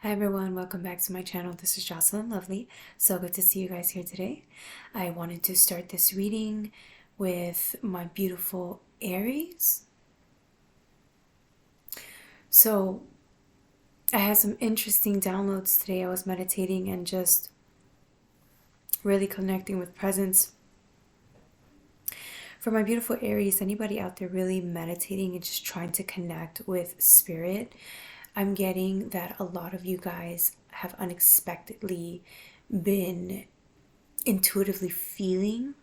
Hi everyone, welcome back to my channel. This is Jocelyn Lovely. So good to see you guys here today. I wanted to start this reading with my beautiful Aries. So I had some interesting downloads today. I was meditating and just really connecting with presence. For my beautiful Aries, anybody out there really meditating and just trying to connect with spirit, I'm getting that a lot of you guys have unexpectedly been intuitively feeling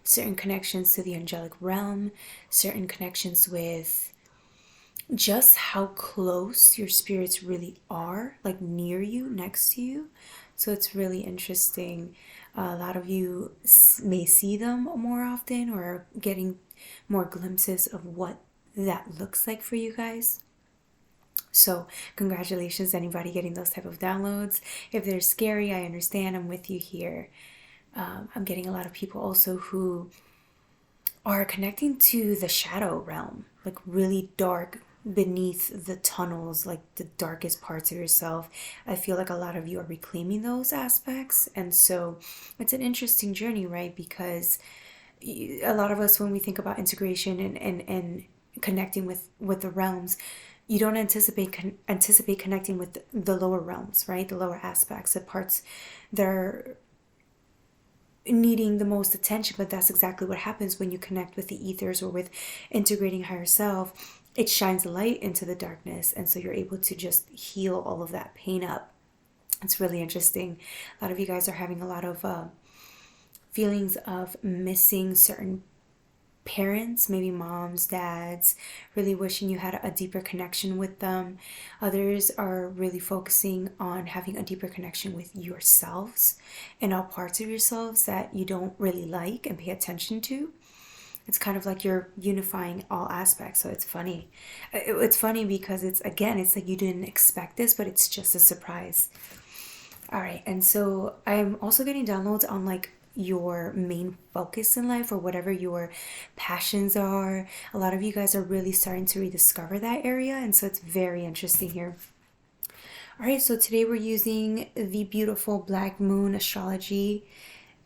certain connections to the angelic realm, certain connections with just how close your spirits really are, like near you, next to you. So it's really interesting. A lot of you may see them more often or are getting more glimpses of what that looks like for you guys. So congratulations anybody getting those type of downloads. If they're scary, I understand. I'm with you here. I'm getting a lot of people also who are connecting to the shadow realm, like really dark beneath the tunnels, like the darkest parts of yourself. I feel like a lot of you are reclaiming those aspects. And so it's an interesting journey, right? Because a lot of us, when we think about integration and connecting with the realms, you don't anticipate connecting with the lower realms, right? The lower aspects, the parts that are needing the most attention. But that's exactly what happens when you connect with the ethers or with integrating higher self. It shines light into the darkness, and so you're able to just heal all of that pain up. It's really interesting. A lot of you guys are having a lot of feelings of missing certain parents, maybe moms, dads, really wishing you had a deeper connection with them. Others are really focusing on having a deeper connection with yourselves and all parts of yourselves that you don't really like and pay attention to. It's kind of like you're unifying all aspects. So it's funny. It's funny because it's like you didn't expect this, but it's just a surprise. All right. And so I'm also getting downloads on like your main focus in life or whatever your passions are. A lot of you guys are really starting to rediscover that area. And so it's very interesting here. All right. So today we're using the beautiful Black Moon astrology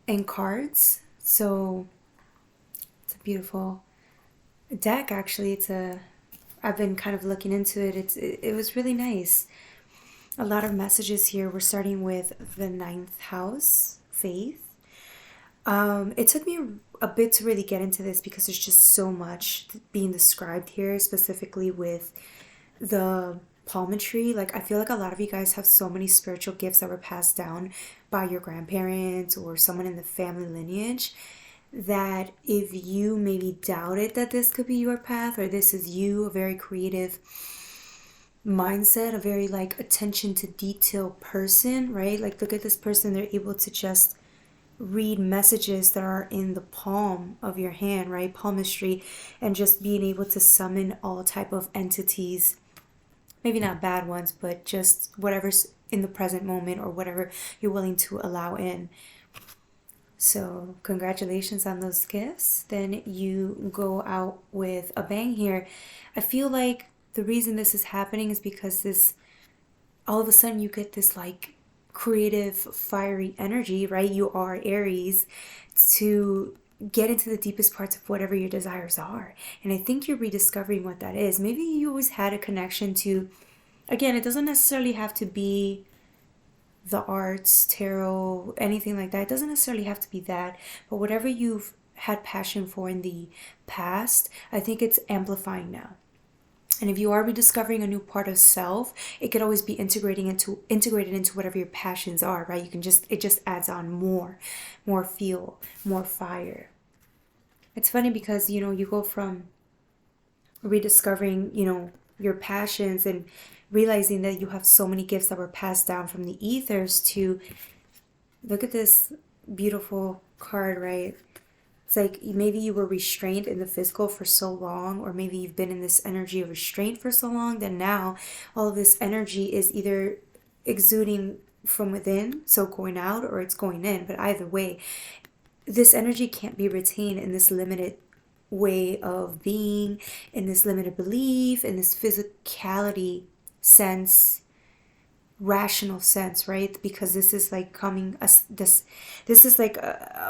and cards. So it's a beautiful deck. Actually, I've been kind of looking into it. It was really nice. A lot of messages here. We're starting with the ninth house, faith. It took me a bit to really get into this because there's just so much being described here, specifically with the palmetry. Like, I feel like a lot of you guys have so many spiritual gifts that were passed down by your grandparents or someone in the family lineage that if you maybe doubted that this could be your path or this is you, a very creative mindset, a very like attention to detail person, right? Like, look at this person, they're able to just read messages that are in the palm of your hand, right? Palmistry, and just being able to summon all type of entities, maybe not bad ones, but just whatever's in the present moment or whatever you're willing to allow in. So congratulations on those gifts. Then you go out with a bang here. I feel like the reason this is happening is because this, all of a sudden you get this like creative, fiery energy, right? You are Aries, to get into the deepest parts of whatever your desires are. And I think you're rediscovering what that is. Maybe you always had a connection to, again, it doesn't necessarily have to be the arts, tarot, anything like that. It doesn't necessarily have to be that, but whatever you've had passion for in the past, I think it's amplifying now. And if you are rediscovering a new part of self, it could always be integrated into whatever your passions are, right? It just adds on more fuel, more fire. It's funny because, you go from rediscovering, your passions and realizing that you have so many gifts that were passed down from the ethers to look at this beautiful card, right? It's like maybe you were restrained in the physical for so long, or maybe you've been in this energy of restraint for so long that now all of this energy is either exuding from within, so going out, or it's going in. But either way, this energy can't be retained in this limited way of being, in this limited belief, in this physicality sense, rational sense, right? Because this is like coming us this is like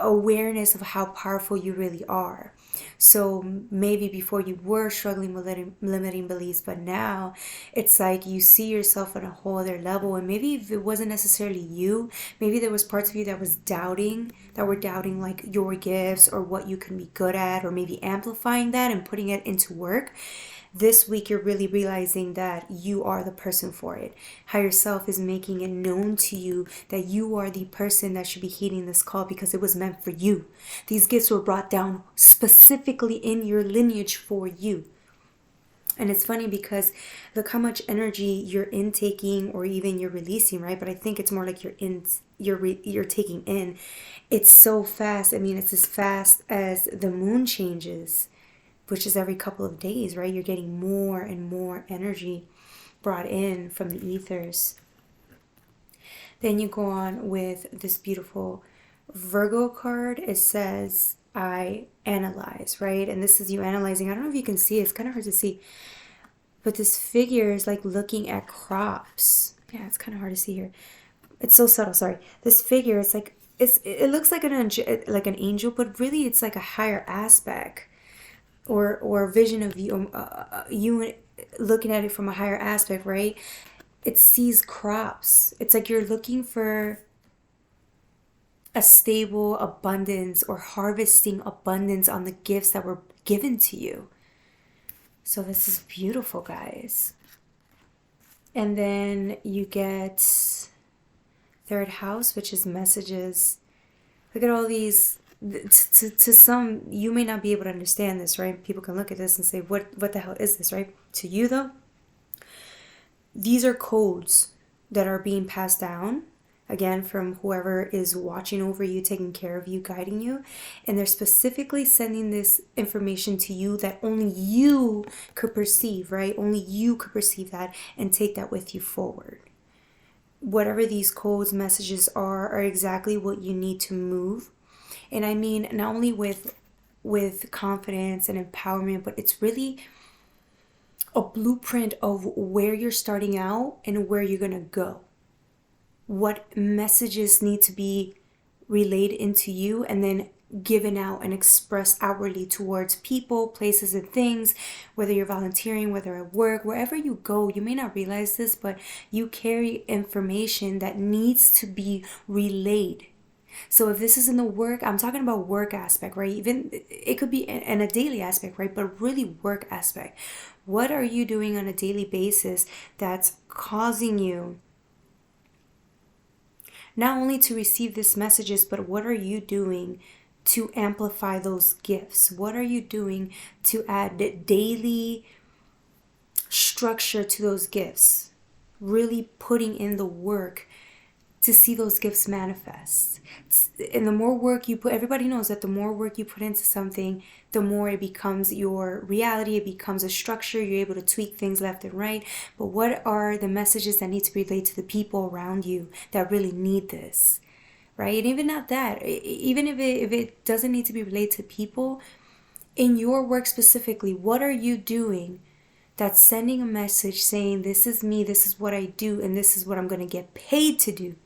awareness of how powerful you really are. So maybe before you were struggling with limiting beliefs, but now it's like you see yourself on a whole other level. And maybe if it wasn't necessarily you, maybe there was parts of you that were doubting like your gifts or what you can be good at, or maybe amplifying that and putting it into work. This week you're really realizing that you are the person for it. Higher self is making it known to you that you are the person that should be heeding this call because it was meant for you. These gifts were brought down specifically in your lineage for you. And it's funny because look how much energy you're intaking or even you're releasing, right? But I think it's more like you're taking in. It's so fast. I mean, it's as fast as the moon changes, which is every couple of days, right? You're getting more and more energy brought in from the ethers. Then you go on with this beautiful Virgo card. It says, I analyze, right? And this is you analyzing. I don't know if you can see it. It's kind of hard to see. But this figure is like looking at crops. Yeah, it's kind of hard to see here. It's so subtle, sorry. This figure, it's like, it looks like an angel, but really it's like a higher aspect. Or vision of you, you looking at it from a higher aspect, right? It sees crops. It's like you're looking for a stable abundance or harvesting abundance on the gifts that were given to you. So this is beautiful, guys. And then you get third house, which is messages. Look at all these. To some, you may not be able to understand this, right? People can look at this and say, what the hell is this, right? To you, though, these are codes that are being passed down, again, from whoever is watching over you, taking care of you, guiding you. And they're specifically sending this information to you that only you could perceive, right? Only you could perceive that and take that with you forward. Whatever these codes, messages are exactly what you need to move. And I mean, not only with confidence and empowerment, but it's really a blueprint of where you're starting out and where you're going to go. What messages need to be relayed into you and then given out and expressed outwardly towards people, places, and things, whether you're volunteering, whether at work, wherever you go. You may not realize this, but you carry information that needs to be relayed. So if this is in the work, I'm talking about work aspect, right? Even it could be in a daily aspect, right? But really work aspect. What are you doing on a daily basis that's causing you not only to receive these messages, but what are you doing to amplify those gifts? What are you doing to add daily structure to those gifts? Really putting in the work to see those gifts manifest. And the more work you put, everybody knows that the more work you put into something, the more it becomes your reality. It becomes a structure. You're able to tweak things left and right. But what are the messages that need to be relayed to the people around you that really need this, right? And even not that, even if it doesn't need to be relayed to people, in your work specifically, what are you doing that's sending a message saying, this is me, this is what I do, and this is what I'm going to get paid to do?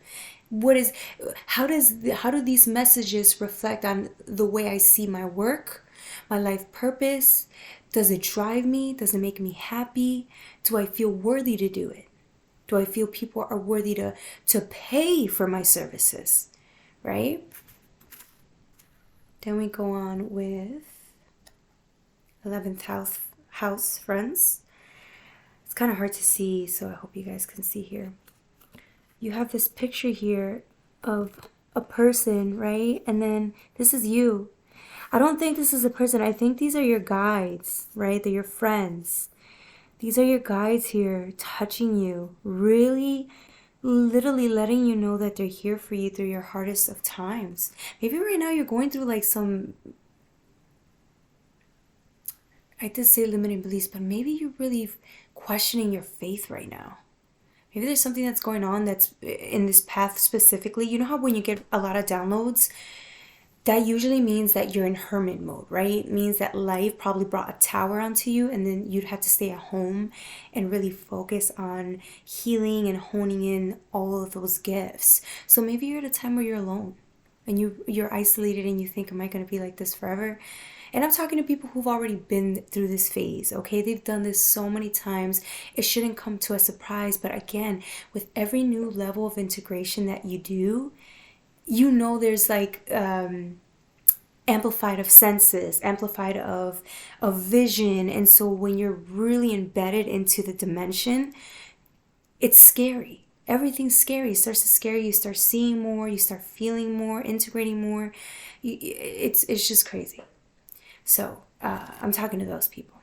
How do these messages reflect on the way I see my work, my life purpose? Does it drive me? Does it make me happy? Do I feel worthy to do it? Do I feel people are worthy to pay for my services, right? Then we go on with 11th house, friends. It's kind of hard to see, so I hope you guys can see here. You have this picture here of a person, right? And then this is you. I don't think this is a person. I think these are your guides, right? They're your friends. These are your guides here touching you, really, literally letting you know that they're here for you through your hardest of times. Maybe right now you're going through like some, I did say limiting beliefs, but maybe you're really questioning your faith right now. Maybe there's something that's going on that's in this path specifically. You know how when you get a lot of downloads, that usually means that you're in hermit mode, right? It means that life probably brought a tower onto you, and then you'd have to stay at home and really focus on healing and honing in all of those gifts. So maybe you're at a time where you're alone and you're isolated and you think, am I going to be like this forever? And I'm talking to people who've already been through this phase, okay? They've done this so many times. It shouldn't come to a surprise. But again, with every new level of integration that you do, you know there's like amplified of senses, amplified of vision. And so when you're really embedded into the dimension, it's scary. Everything's scary. It starts to scare you. You start seeing more. You start feeling more, integrating more. It's just crazy. So I'm talking to those people.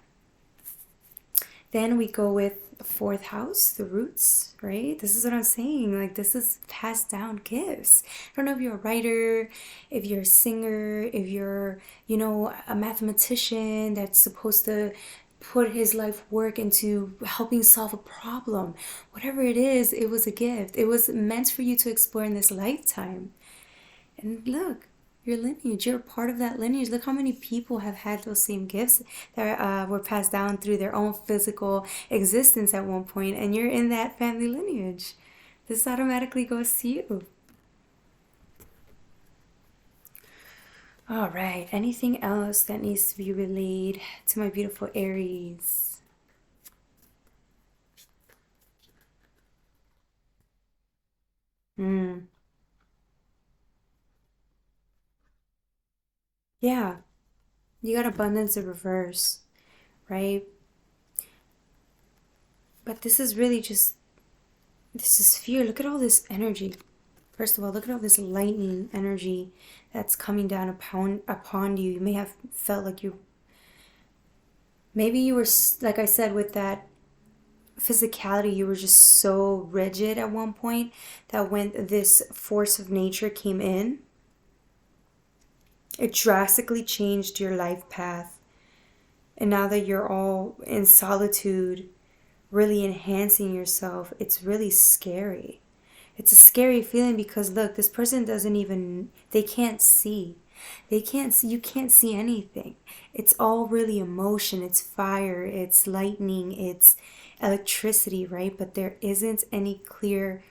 Then we go with the fourth house, the roots, right? This is what I'm saying. Like, this is passed down gifts. I don't know if you're a writer, if you're a singer, if you're, a mathematician that's supposed to put his life work into helping solve a problem. Whatever it is, it was a gift. It was meant for you to explore in this lifetime. And look, your lineage, you're part of that lineage. Look how many people have had those same gifts that were passed down through their own physical existence at one point, and you're in that family lineage. This automatically goes to you. All right, anything else that needs to be relayed to my beautiful Aries? Mm, yeah, you got abundance in reverse, right? But this is really just, this is fear. Look at all this energy. First of all, look at all this lightning energy that's coming down upon you. You may have felt like maybe you were, like I said, with that physicality, you were just so rigid at one point that when this force of nature came in, it drastically changed your life path. And now that you're all in solitude, really enhancing yourself, it's really scary. It's a scary feeling because look, this person doesn't even, they can't see. They can't see, you can't see anything. It's all really emotion, it's fire, it's lightning, it's electricity, right? But there isn't any clear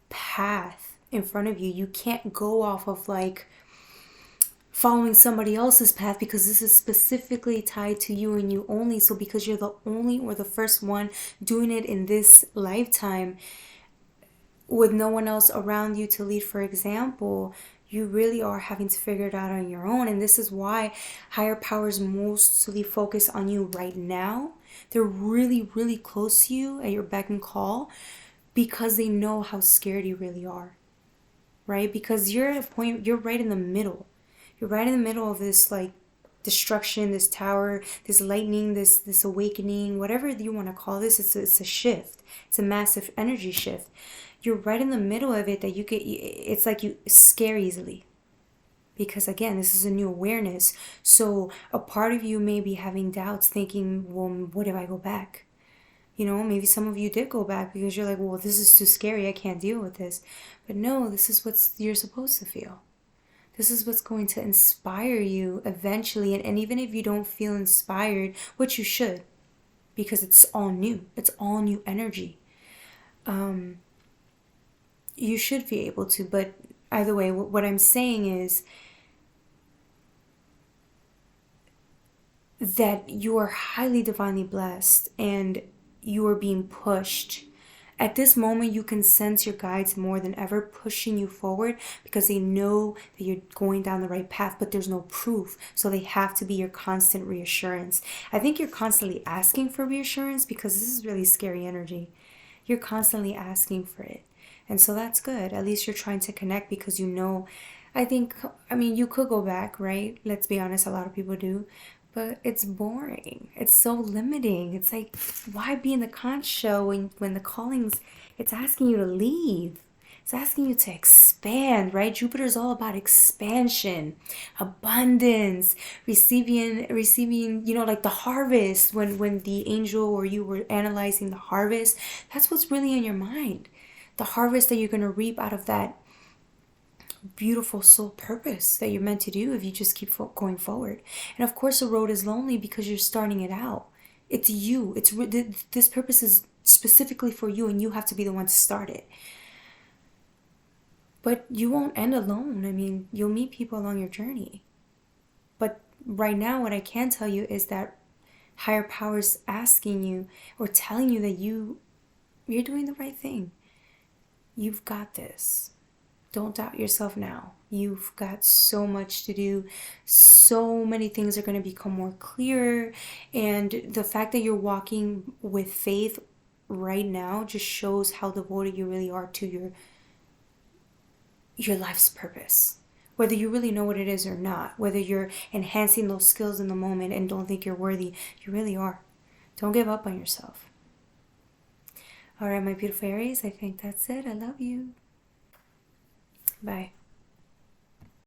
path in front of you. You can't go off of like following somebody else's path because this is specifically tied to you and you only. So because you're the only or the first one doing it in this lifetime with no one else around you to lead for example, you really are having to figure it out on your own. And this is why higher powers mostly focus on you right now. They're really, really close to you at your beck and call because they know how scared you really are, right? Because you're at a point, you're right in the middle. You're right in the middle of this like destruction, this tower, this lightning, this awakening, whatever you want to call this. It's a shift. It's a massive energy shift. You're right in the middle of it that you get, it's like you scare easily. Because again, this is a new awareness. So a part of you may be having doubts, thinking, well, what if I go back? Maybe some of you did go back because you're like, well, this is too scary. I can't deal with this. But no, this is what you're supposed to feel. This is what's going to inspire you eventually. And even if you don't feel inspired, which you should, because it's all new. It's all new energy. You should be able to. But either way, what I'm saying is that you are highly divinely blessed and you are being pushed. At this moment, you can sense your guides more than ever pushing you forward because they know that you're going down the right path, but there's no proof. So they have to be your constant reassurance. I think you're constantly asking for reassurance because this is really scary energy. You're constantly asking for it. And so that's good. At least you're trying to connect because you could go back, right? Let's be honest, a lot of people do. But it's boring. It's so limiting. It's like, why be in the conch show when the calling's, it's asking you to leave. It's asking you to expand, right? Jupiter's all about expansion, abundance, receiving, like the harvest. When the angel or you were analyzing the harvest, that's what's really in your mind. The harvest that you're going to reap out of that beautiful soul purpose that you're meant to do if you just keep going forward. And of course, the road is lonely because you're starting it out. It's you. This purpose is specifically for you, and you have to be the one to start it. But you won't end alone. I mean, you'll meet people along your journey. But right now, what I can tell you is that higher powers asking you or telling you that you're doing the right thing. You've got this. Don't doubt yourself now. You've got so much to do. So many things are going to become more clear. And the fact that you're walking with faith right now just shows how devoted you really are to your life's purpose. Whether you really know what it is or not, whether you're enhancing those skills in the moment and don't think you're worthy, you really are. Don't give up on yourself. All right, my beautiful Aries, I think that's it. I love you. Bye.